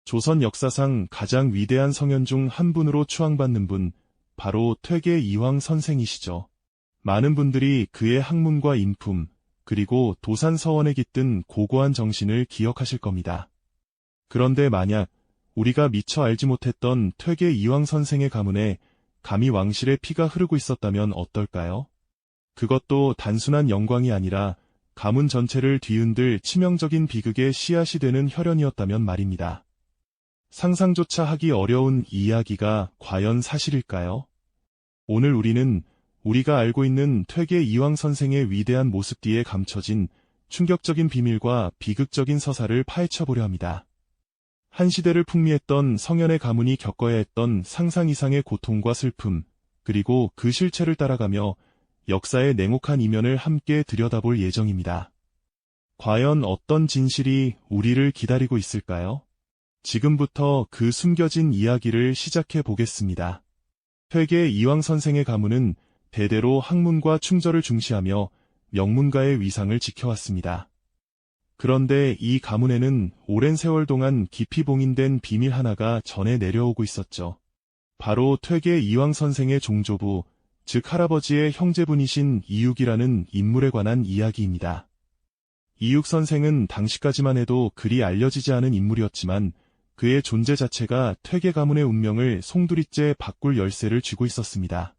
조선 역사상 가장 위대한 성현 중 한 분으로 추앙받는 분, 바로 퇴계 이황 선생이시죠. 많은 분들이 그의 학문과 인품, 그리고 도산서원에 깃든 고고한 정신을 기억하실 겁니다. 그런데 만약 우리가 미처 알지 못했던 퇴계 이황 선생의 가문에 감히 왕실의 피가 흐르고 있었다면 어떨까요? 그것도 단순한 영광이 아니라 가문 전체를 뒤흔들 치명적인 비극의 씨앗이 되는 혈연이었다면 말입니다. 상상조차 하기 어려운 이 이야기가 과연 사실일까요? 오늘 우리는 우리가 알고 있는 퇴계 이황 선생의 위대한 모습 뒤에 감춰진 충격적인 비밀과 비극적인 서사를 파헤쳐보려 합니다. 한 시대를 풍미했던 성현의 가문이 겪어야 했던 상상 이상의 고통과 슬픔, 그리고 그 실체를 따라가며 역사의 냉혹한 이면을 함께 들여다볼 예정입니다. 과연 어떤 진실이 우리를 기다리고 있을까요? 지금부터 그 숨겨진 이야기를 시작해 보겠습니다. 퇴계 이황 선생의 가문은 대대로 학문과 충절을 중시하며 명문가의 위상을 지켜왔습니다. 그런데 이 가문에는 오랜 세월 동안 깊이 봉인된 비밀 하나가 전해 내려오고 있었죠. 바로 퇴계 이황 선생의 종조부, 즉 할아버지의 형제분이신 이육이라는 인물에 관한 이야기입니다. 이육 선생은 당시까지만 해도 그리 알려지지 않은 인물이었지만 그의 존재 자체가 퇴계 가문의 운명을 송두리째 바꿀 열쇠를 쥐고 있었습니다.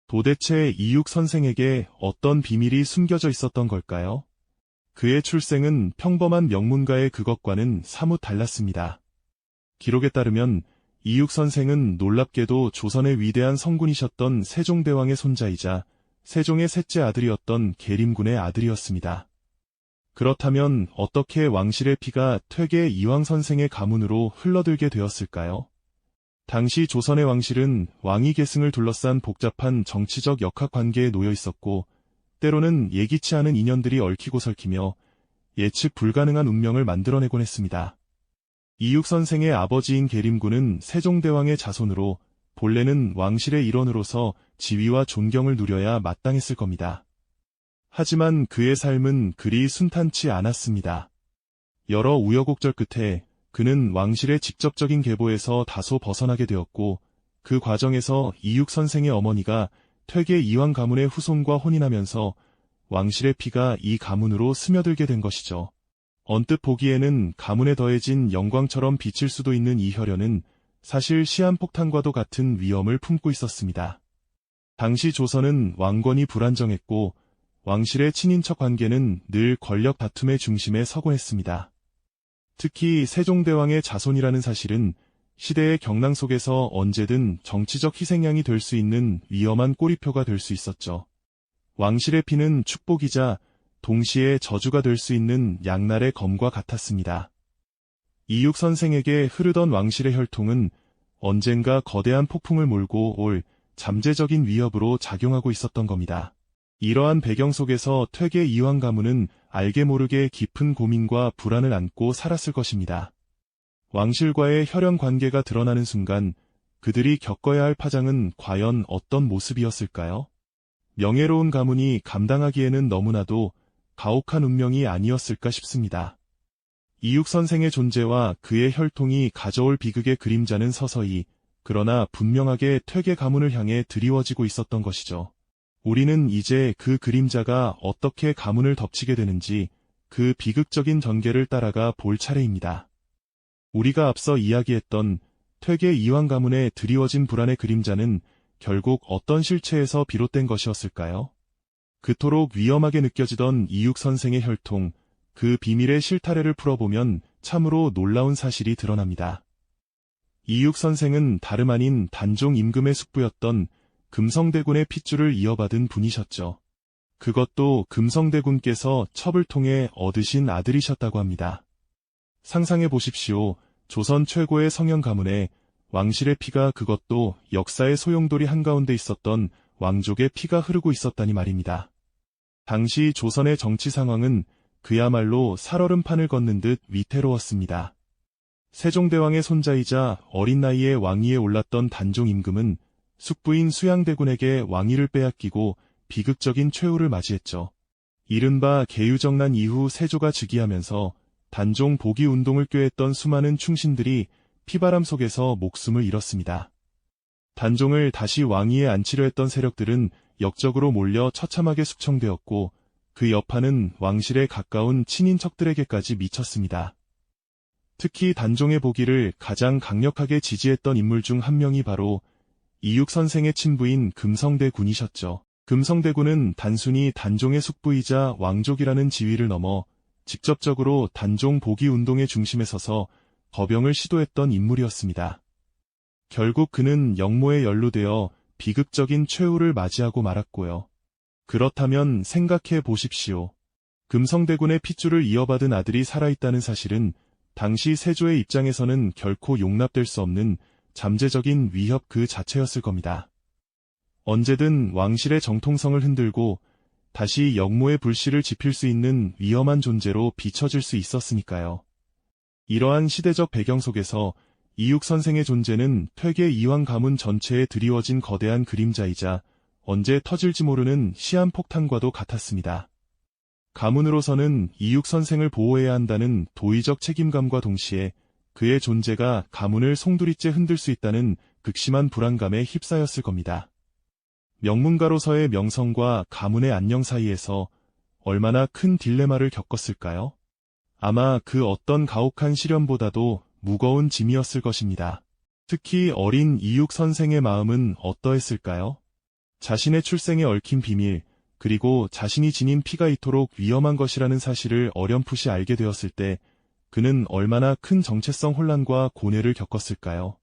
도대체 이육 선생에게 어떤 비밀이 숨겨져 있었던 걸까요? 그의 출생은 평범한 명문가의 그것과는 사뭇 달랐습니다. 기록에 따르면 이육 선생은 놀랍게도 조선의 위대한 성군이셨던 세종대왕의 손자이자 세종의 셋째 아들이었던 계림군의 아들이었습니다. 그렇다면 어떻게 왕실의 피가 퇴계 이황 선생의 가문으로 흘러들게 되었을까요? 당시 조선의 왕실은 왕위 계승을 둘러싼 복잡한 정치적 역학관계에 놓여 있었고 때로는 예기치 않은 인연들이 얽히고 설키며 예측 불가능한 운명을 만들어내곤 했습니다. 이육 선생의 아버지인 계림군은 세종대왕의 자손으로 본래는 왕실의 일원으로서 지위와 존경을 누려야 마땅했을 겁니다. 하지만 그의 삶은 그리 순탄치 않았습니다. 여러 우여곡절 끝에 그는 왕실의 직접적인 계보에서 다소 벗어나게 되었고 그 과정에서 이육 선생의 어머니가 퇴계 이황 가문의 후손과 혼인하면서 왕실의 피가 이 가문으로 스며들게 된 것이죠. 언뜻 보기에는 가문에 더해진 영광처럼 비칠 수도 있는 이 혈연은 사실 시한폭탄과도 같은 위험을 품고 있었습니다. 당시 조선은 왕권이 불안정했고 왕실의 친인척 관계는 늘 권력 다툼의 중심에 서곤 했습니다. 특히 세종대왕의 자손이라는 사실은 시대의 경랑 속에서 언제든 정치적 희생양이 될 수 있는 위험한 꼬리표가 될 수 있었죠. 왕실의 피는 축복이자 동시에 저주가 될 수 있는 양날의 검과 같았습니다. 이육 선생에게 흐르던 왕실의 혈통은 언젠가 거대한 폭풍을 몰고 올 잠재적인 위협으로 작용하고 있었던 겁니다. 이러한 배경 속에서 퇴계 이황 가문은 알게 모르게 깊은 고민과 불안을 안고 살았을 것입니다. 왕실과의 혈연 관계가 드러나는 순간 그들이 겪어야 할 파장은 과연 어떤 모습이었을까요? 명예로운 가문이 감당하기에는 너무나도 가혹한 운명이 아니었을까 싶습니다. 이육 선생의 존재와 그의 혈통이 가져올 비극의 그림자는 서서히 그러나 분명하게 퇴계 가문을 향해 드리워지고 있었던 것이죠. 우리는 이제 그 그림자가 어떻게 가문을 덮치게 되는지 그 비극적인 전개를 따라가 볼 차례입니다. 우리가 앞서 이야기했던 퇴계 이황 가문의 드리워진 불안의 그림자는 결국 어떤 실체에서 비롯된 것이었을까요? 그토록 위험하게 느껴지던 이육 선생의 혈통, 그 비밀의 실타래를 풀어보면 참으로 놀라운 사실이 드러납니다. 이육 선생은 다름 아닌 단종 임금의 숙부였던 금성대군의 핏줄을 이어받은 분이셨죠. 그것도 금성대군께서 첩을 통해 얻으신 아들이셨다고 합니다. 상상해 보십시오. 조선 최고의 성현 가문에 왕실의 피가 그것도 역사의 소용돌이 한가운데 있었던 왕족의 피가 흐르고 있었다니 말입니다. 당시 조선의 정치 상황은 그야말로 살얼음판을 걷는 듯 위태로웠습니다. 세종대왕의 손자이자 어린 나이에 왕위에 올랐던 단종 임금은 숙부인 수양대군에게 왕위를 빼앗기고 비극적인 최후를 맞이했죠. 이른바 계유정난 이후 세조가 즉위하면서 단종 복위 운동을 꾀했던 수많은 충신들이 피바람 속에서 목숨을 잃었습니다. 단종을 다시 왕위에 앉히려 했던 세력들은 역적으로 몰려 처참하게 숙청되었고 그 여파는 왕실에 가까운 친인척들에게까지 미쳤습니다. 특히 단종의 복위를 가장 강력하게 지지했던 인물 중 한 명이 바로 이육 선생의 친부인 금성대 군이셨죠. 금성대 군은 단순히 단종의 숙부이자 왕족이라는 지위를 넘어 직접적으로 단종 복위 운동의 중심에 서서 거병을 시도했던 인물이었습니다. 결국 그는 역모에 연루되어 비극적인 최후를 맞이하고 말았고요. 그렇다면 생각해 보십시오. 금성대군의 핏줄을 이어받은 아들이 살아있다는 사실은 당시 세조의 입장에서는 결코 용납될 수 없는 잠재적인 위협 그 자체였을 겁니다. 언제든 왕실의 정통성을 흔들고 다시 역모의 불씨를 지필 수 있는 위험한 존재로 비춰질 수 있었으니까요. 이러한 시대적 배경 속에서 이육 선생의 존재는 퇴계 이황 가문 전체에 드리워진 거대한 그림자이자 언제 터질지 모르는 시한폭탄과도 같았습니다. 가문으로서는 이육 선생을 보호해야 한다는 도의적 책임감과 동시에 그의 존재가 가문을 송두리째 흔들 수 있다는 극심한 불안감에 휩싸였을 겁니다. 명문가로서의 명성과 가문의 안녕 사이에서 얼마나 큰 딜레마를 겪었을까요? 아마 그 어떤 가혹한 시련보다도 무거운 짐이었을 것입니다. 특히 어린 이육 선생의 마음은 어떠했을까요? 자신의 출생에 얽힌 비밀, 그리고 자신이 지닌 피가 이토록 위험한 것이라는 사실을 어렴풋이 알게 되었을 때 그는 얼마나 큰 정체성 혼란과 고뇌를 겪었을까요?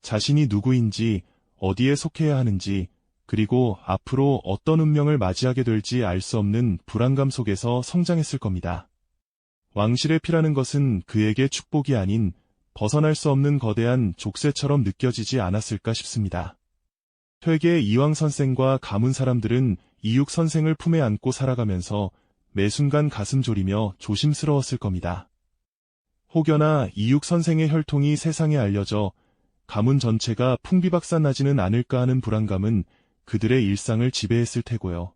자신이 누구인지, 어디에 속해야 하는지, 그리고 앞으로 어떤 운명을 맞이하게 될지 알 수 없는 불안감 속에서 성장했을 겁니다. 왕실의 피라는 것은 그에게 축복이 아닌 벗어날 수 없는 거대한 족쇄처럼 느껴지지 않았을까 싶습니다. 퇴계 이황 선생과 가문 사람들은 이육 선생을 품에 안고 살아가면서 매 순간 가슴 졸이며 조심스러웠을 겁니다. 혹여나 이육 선생의 혈통이 세상에 알려져 가문 전체가 풍비박산나지는 않을까 하는 불안감은 그들의 일상을 지배했을 테고요.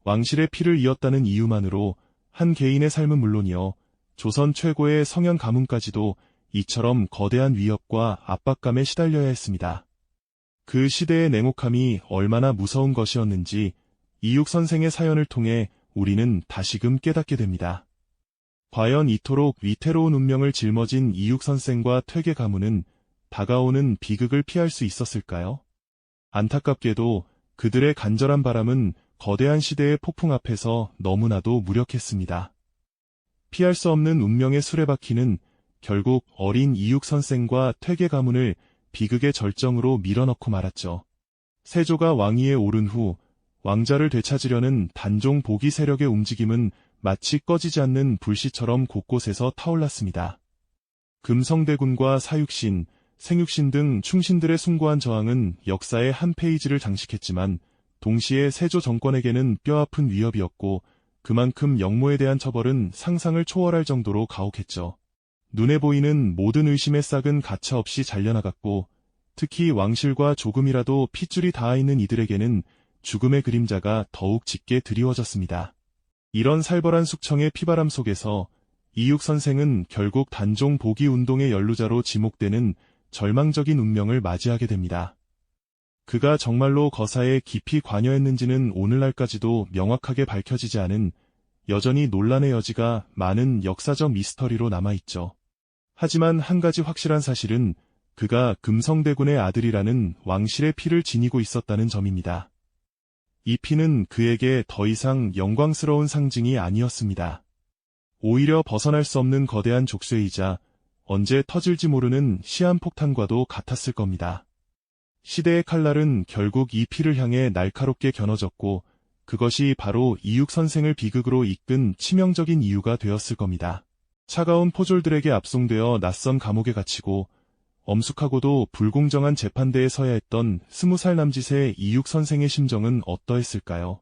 왕실의 피를 이었다는 이유만으로 한 개인의 삶은 물론이요, 조선 최고의 성현 가문까지도 이처럼 거대한 위협과 압박감에 시달려야 했습니다. 그 시대의 냉혹함이 얼마나 무서운 것이었는지 이육 선생의 사연을 통해 우리는 다시금 깨닫게 됩니다. 과연 이토록 위태로운 운명을 짊어진 이육 선생과 퇴계 가문은 다가오는 비극을 피할 수 있었을까요? 안타깝게도 그들의 간절한 바람은 거대한 시대의 폭풍 앞에서 너무나도 무력했습니다. 피할 수 없는 운명의 수레바퀴는 결국 어린 이육 선생과 퇴계 가문을 비극의 절정으로 밀어넣고 말았죠. 세조가 왕위에 오른 후 왕자를 되찾으려는 단종 복위 세력의 움직임은 마치 꺼지지 않는 불씨처럼 곳곳에서 타올랐습니다. 금성대군과 사육신, 생육신 등 충신들의 숭고한 저항은 역사의 한 페이지를 장식했지만 동시에 세조 정권에게는 뼈아픈 위협이었고 그만큼 역모에 대한 처벌은 상상을 초월할 정도로 가혹했죠. 눈에 보이는 모든 의심의 싹은 가차없이 잘려나갔고 특히 왕실과 조금이라도 핏줄이 닿아있는 이들에게는 죽음의 그림자가 더욱 짙게 드리워졌습니다. 이런 살벌한 숙청의 피바람 속에서 이육 선생은 결국 단종 복위 운동의 연루자로 지목되는 절망적인 운명을 맞이하게 됩니다. 그가 정말로 거사에 깊이 관여했는지는 오늘날까지도 명확하게 밝혀지지 않은 여전히 논란의 여지가 많은 역사적 미스터리로 남아있죠. 하지만 한 가지 확실한 사실은 그가 금성대군의 아들이라는 왕실의 피를 지니고 있었다는 점입니다. 이 피는 그에게 더 이상 영광스러운 상징이 아니었습니다. 오히려 벗어날 수 없는 거대한 족쇄이자 언제 터질지 모르는 시한폭탄과도 같았을 겁니다. 시대의 칼날은 결국 이 피를 향해 날카롭게 겨눠졌고 그것이 바로 이육 선생을 비극으로 이끈 치명적인 이유가 되었을 겁니다. 차가운 포졸들에게 압송되어 낯선 감옥에 갇히고 엄숙하고도 불공정한 재판대에 서야 했던 20살 남짓의 이육 선생의 심정은 어떠했을까요?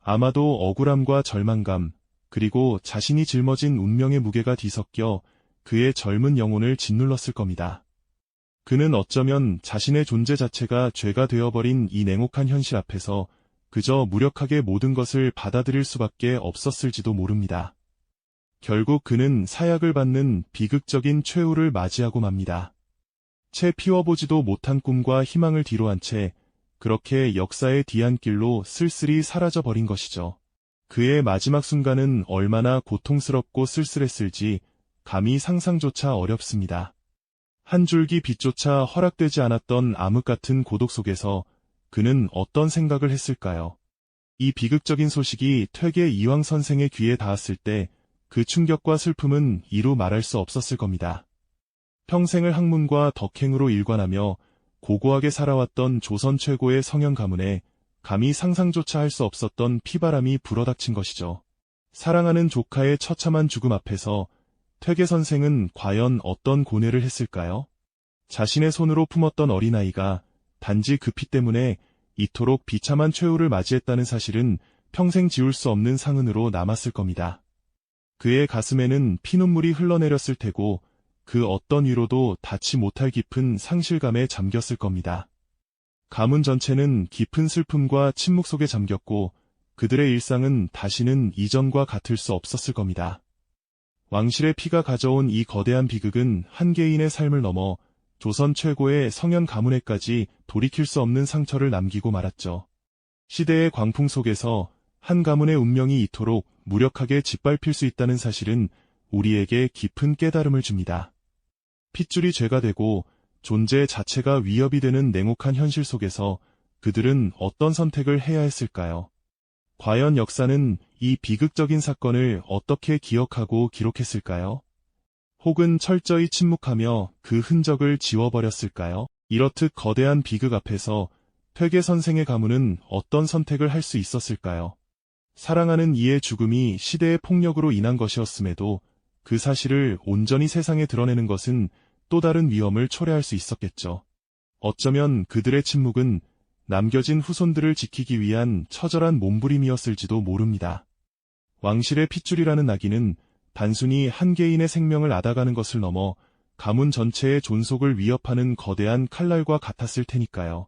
아마도 억울함과 절망감, 그리고 자신이 짊어진 운명의 무게가 뒤섞여 그의 젊은 영혼을 짓눌렀을 겁니다. 그는 어쩌면 자신의 존재 자체가 죄가 되어버린 이 냉혹한 현실 앞에서 그저 무력하게 모든 것을 받아들일 수밖에 없었을지도 모릅니다. 결국 그는 사약을 받는 비극적인 최후를 맞이하고 맙니다. 채 피워보지도 못한 꿈과 희망을 뒤로한 채 그렇게 역사의 뒤안길로 쓸쓸히 사라져버린 것이죠. 그의 마지막 순간은 얼마나 고통스럽고 쓸쓸했을지 감히 상상조차 어렵습니다. 한 줄기 빛조차 허락되지 않았던 암흑 같은 고독 속에서 그는 어떤 생각을 했을까요? 이 비극적인 소식이 퇴계 이황 선생의 귀에 닿았을 때 그 충격과 슬픔은 이루 말할 수 없었을 겁니다. 평생을 학문과 덕행으로 일관하며 고고하게 살아왔던 조선 최고의 성현 가문에 감히 상상조차 할 수 없었던 피바람이 불어닥친 것이죠. 사랑하는 조카의 처참한 죽음 앞에서 퇴계 선생은 과연 어떤 고뇌를 했을까요? 자신의 손으로 품었던 어린아이가 단지 그 피 때문에 이토록 비참한 최후를 맞이했다는 사실은 평생 지울 수 없는 상흔으로 남았을 겁니다. 그의 가슴에는 피눈물이 흘러내렸을 테고 그 어떤 위로도 닿지 못할 깊은 상실감에 잠겼을 겁니다. 가문 전체는 깊은 슬픔과 침묵 속에 잠겼고 그들의 일상은 다시는 이전과 같을 수 없었을 겁니다. 왕실의 피가 가져온 이 거대한 비극은 한 개인의 삶을 넘어 조선 최고의 성현 가문에까지 돌이킬 수 없는 상처를 남기고 말았죠. 시대의 광풍 속에서 한 가문의 운명이 이토록 무력하게 짓밟힐 수 있다는 사실은 우리에게 깊은 깨달음을 줍니다. 핏줄이 죄가 되고 존재 자체가 위협이 되는 냉혹한 현실 속에서 그들은 어떤 선택을 해야 했을까요? 과연 역사는 이 비극적인 사건을 어떻게 기억하고 기록했을까요? 혹은 철저히 침묵하며 그 흔적을 지워버렸을까요? 이렇듯 거대한 비극 앞에서 퇴계 선생의 가문은 어떤 선택을 할 수 있었을까요? 사랑하는 이의 죽음이 시대의 폭력으로 인한 것이었음에도 그 사실을 온전히 세상에 드러내는 것은 또 다른 위험을 초래할 수 있었겠죠. 어쩌면 그들의 침묵은 남겨진 후손들을 지키기 위한 처절한 몸부림이었을지도 모릅니다. 왕실의 핏줄이라는 낙인은 단순히 한 개인의 생명을 앗아가는 것을 넘어 가문 전체의 존속을 위협하는 거대한 칼날과 같았을 테니까요.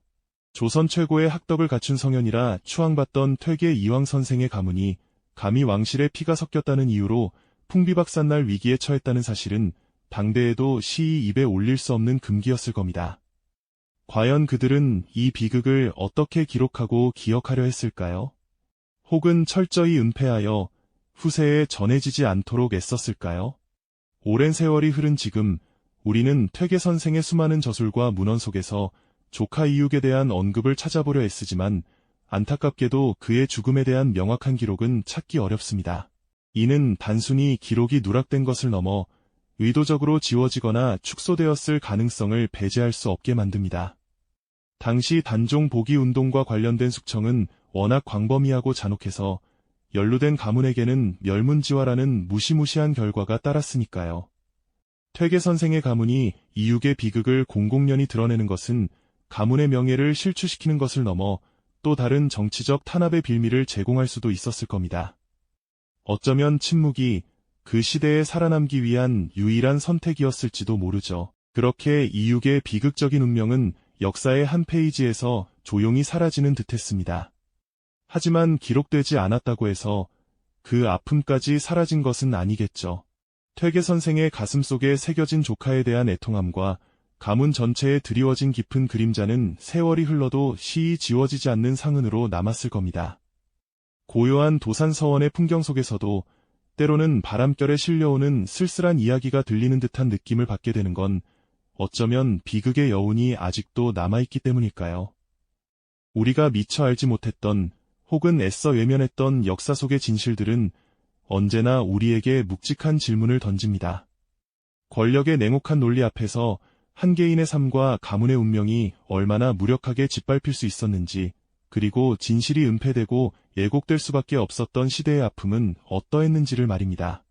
조선 최고의 학덕을 갖춘 성현이라 추앙받던 퇴계 이황 선생의 가문이 감히 왕실의 피가 섞였다는 이유로 풍비박산날 위기에 처했다는 사실은 당대에도 시이 입에 올릴 수 없는 금기였을 겁니다. 과연 그들은 이 비극을 어떻게 기록하고 기억하려 했을까요? 혹은 철저히 은폐하여 후세에 전해지지 않도록 애썼을까요? 오랜 세월이 흐른 지금 우리는 퇴계 선생의 수많은 저술과 문헌 속에서 조카 이육에 대한 언급을 찾아보려 애쓰지만 안타깝게도 그의 죽음에 대한 명확한 기록은 찾기 어렵습니다. 이는 단순히 기록이 누락된 것을 넘어 의도적으로 지워지거나 축소되었을 가능성을 배제할 수 없게 만듭니다. 당시 단종 복위 운동과 관련된 숙청은 워낙 광범위하고 잔혹해서 연루된 가문에게는 멸문지화라는 무시무시한 결과가 따랐으니까요. 퇴계 선생의 가문이 이육의 비극을 공공연히 드러내는 것은 가문의 명예를 실추시키는 것을 넘어 또 다른 정치적 탄압의 빌미를 제공할 수도 있었을 겁니다. 어쩌면 침묵이 그 시대에 살아남기 위한 유일한 선택이었을지도 모르죠. 그렇게 이육의 비극적인 운명은 역사의 한 페이지에서 조용히 사라지는 듯했습니다. 하지만 기록되지 않았다고 해서 그 아픔까지 사라진 것은 아니겠죠. 퇴계 선생의 가슴 속에 새겨진 조카에 대한 애통함과 가문 전체에 드리워진 깊은 그림자는 세월이 흘러도 시이 지워지지 않는 상흔으로 남았을 겁니다. 고요한 도산서원의 풍경 속에서도 때로는 바람결에 실려오는 쓸쓸한 이야기가 들리는 듯한 느낌을 받게 되는 건 어쩌면 비극의 여운이 아직도 남아있기 때문일까요? 우리가 미처 알지 못했던 혹은 애써 외면했던 역사 속의 진실들은 언제나 우리에게 묵직한 질문을 던집니다. 권력의 냉혹한 논리 앞에서 한 개인의 삶과 가문의 운명이 얼마나 무력하게 짓밟힐 수 있었는지, 그리고 진실이 은폐되고 예곡될 수밖에 없었던 시대의 아픔은 어떠했는지를 말입니다.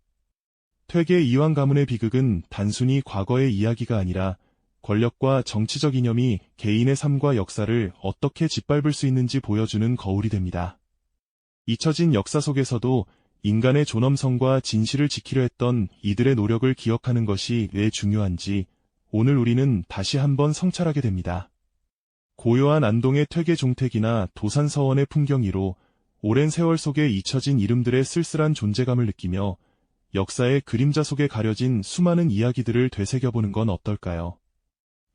퇴계 이황 가문의 비극은 단순히 과거의 이야기가 아니라 권력과 정치적 이념이 개인의 삶과 역사를 어떻게 짓밟을 수 있는지 보여주는 거울이 됩니다. 잊혀진 역사 속에서도 인간의 존엄성과 진실을 지키려 했던 이들의 노력을 기억하는 것이 왜 중요한지 오늘 우리는 다시 한번 성찰하게 됩니다. 고요한 안동의 퇴계 종택이나 도산서원의 풍경 위로 오랜 세월 속에 잊혀진 이름들의 쓸쓸한 존재감을 느끼며 역사의 그림자 속에 가려진 수많은 이야기들을 되새겨보는 건 어떨까요?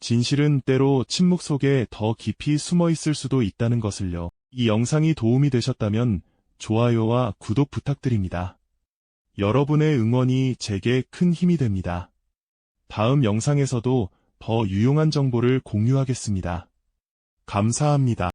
진실은 때로 침묵 속에 더 깊이 숨어 있을 수도 있다는 것을요. 이 영상이 도움이 되셨다면 좋아요와 구독 부탁드립니다. 여러분의 응원이 제게 큰 힘이 됩니다. 다음 영상에서도 더 유용한 정보를 공유하겠습니다. 감사합니다.